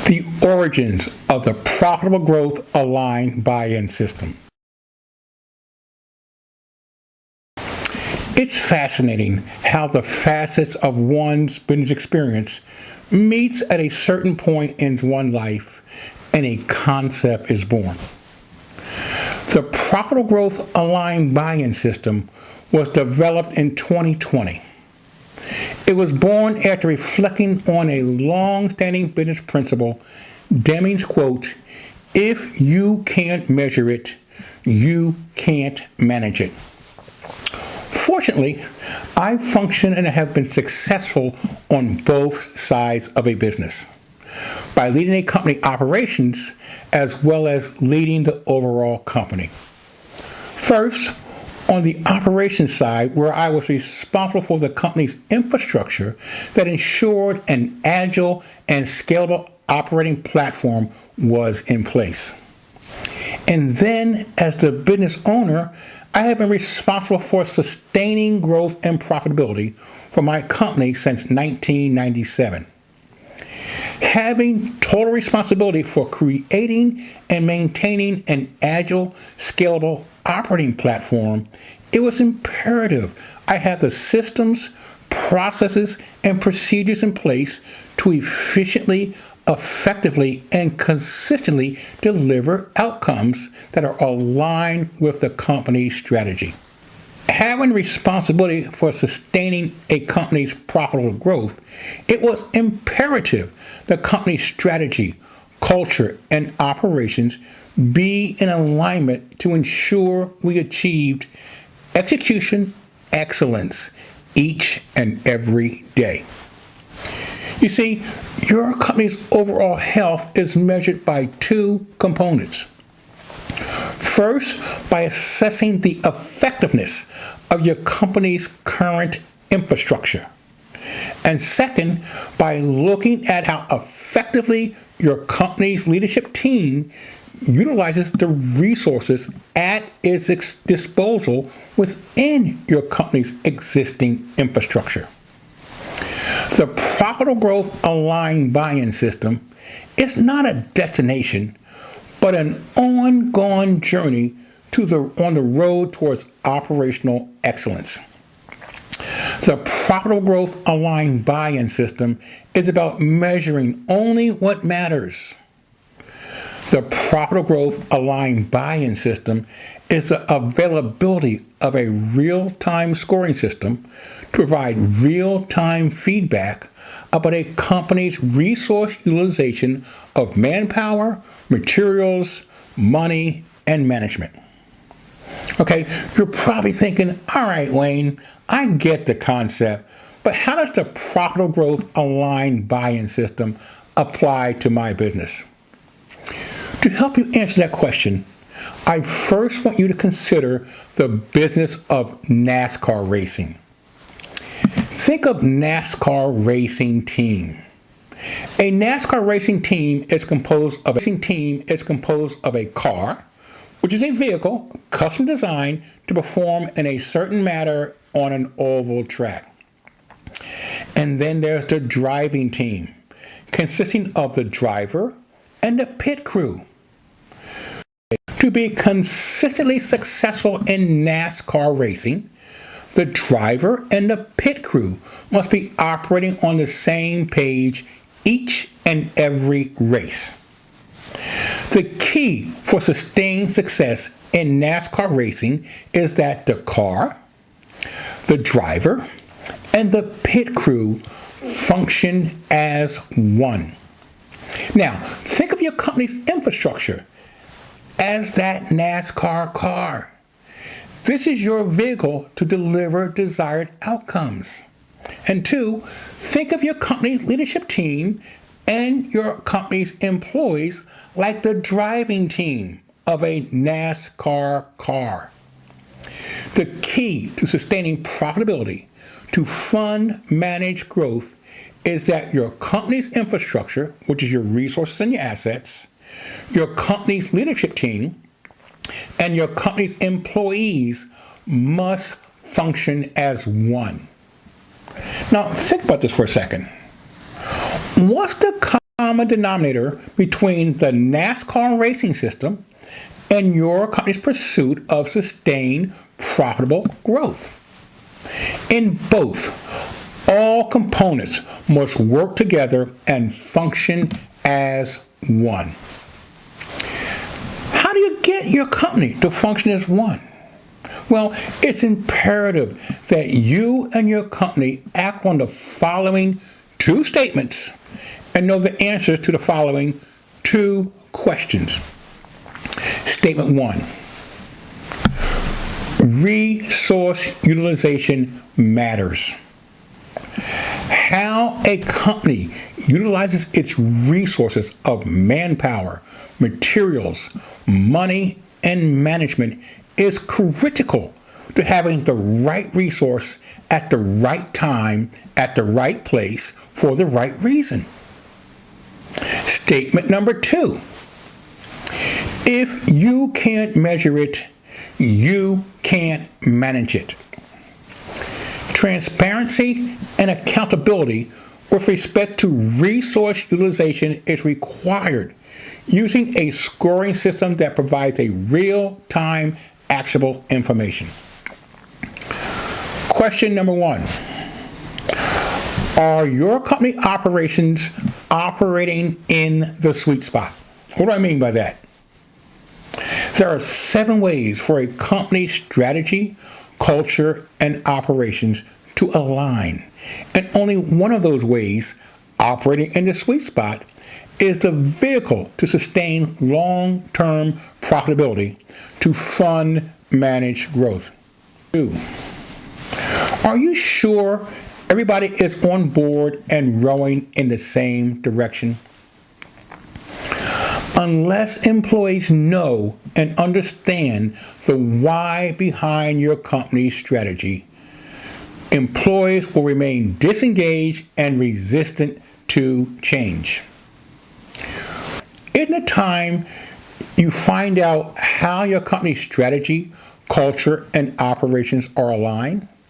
The origins of the profitable growth aligned buy-in system. It's fascinating how the facets of one's business experience meets at a certain point in one's life and a concept is born. The profitable growth aligned buy-in system was developed in 2020. It was born after reflecting on a long-standing business principle, Deming's quote, "If you can't measure it, you can't manage it." Fortunately, I function and have been successful on both sides of a business, by leading a company operations as well as leading the overall company. First, on the operations side, where I was responsible for the company's infrastructure that ensured an agile and scalable operating platform was in place. And then, as the business owner, I have been responsible for sustaining growth and profitability for my company since 1997. Having total responsibility for creating and maintaining an agile, scalable operating platform, it was imperative I had the systems, processes, and procedures in place to efficiently, effectively, and consistently deliver outcomes that are aligned with the company's strategy. Having responsibility for sustaining a company's profitable growth, it was imperative the company's strategy, culture, and operations be in alignment to ensure we achieved execution excellence each and every day. You see, your company's overall health is measured by two components. First, by assessing the effectiveness of your company's current infrastructure. And second, by looking at how effectively your company's leadership team utilizes the resources at its disposal within your company's existing infrastructure. The profitable growth aligned buy-in system is not a destination, but an ongoing journey on the road towards operational excellence. The profitable growth aligned buy-in system is about measuring only what matters. The profitable growth aligned buy-in system is the availability of a real-time scoring system to provide real-time feedback about a company's resource utilization of manpower, materials, money, and management. Okay, you're probably thinking, all right, Wayne, I get the concept, but how does the profitable growth aligned buy-in system apply to my business? To help you answer that question, I first want you to consider the business of NASCAR racing. Think of NASCAR racing team. A NASCAR racing team is composed of a car, which is a vehicle custom designed to perform in a certain manner on an oval track. And then there's the driving team, consisting of the driver and the pit crew. To be consistently successful in NASCAR racing, the driver and the pit crew must be operating on the same page each and every race. The key for sustained success in NASCAR racing is that the car, the driver, and the pit crew function as one. Now, think of your company's infrastructure as that NASCAR car. This is your vehicle to deliver desired outcomes. And two, think of your company's leadership team and your company's employees like the driving team of a NASCAR car. The key to sustaining profitability, to fund managed growth, is that your company's infrastructure, which is your resources and your assets, your company's leadership team, and your company's employees must function as one. Now, think about this for a second. What's the common denominator between the NASCAR racing system and your company's pursuit of sustained profitable growth? In both, all components must work together and function as one. How do you get your company to function as one? Well, it's imperative that you and your company act on the following two statements and know the answers to the following two questions. Statement one: resource utilization matters. How a company utilizes its resources of manpower, materials, money, and management is critical to having the right resource at the right time, at the right place, for the right reason. Statement number two: if you can't measure it, you can't manage it. Transparency and accountability with respect to resource utilization is required using a scoring system that provides a real-time, actionable information. Question number one: are your company operations operating in the sweet spot? What do I mean by that? There are 7 ways for a company's strategy, culture, and operations to align. And only one of those ways, operating in the sweet spot, is the vehicle to sustain long-term profitability to fund managed growth. 2, are you sure everybody is on board and rowing in the same direction? Unless employees know and understand the why behind your company's strategy, employees will remain disengaged and resistant to change. Isn't it time you find out how your company's strategy, culture, and operations are aligned?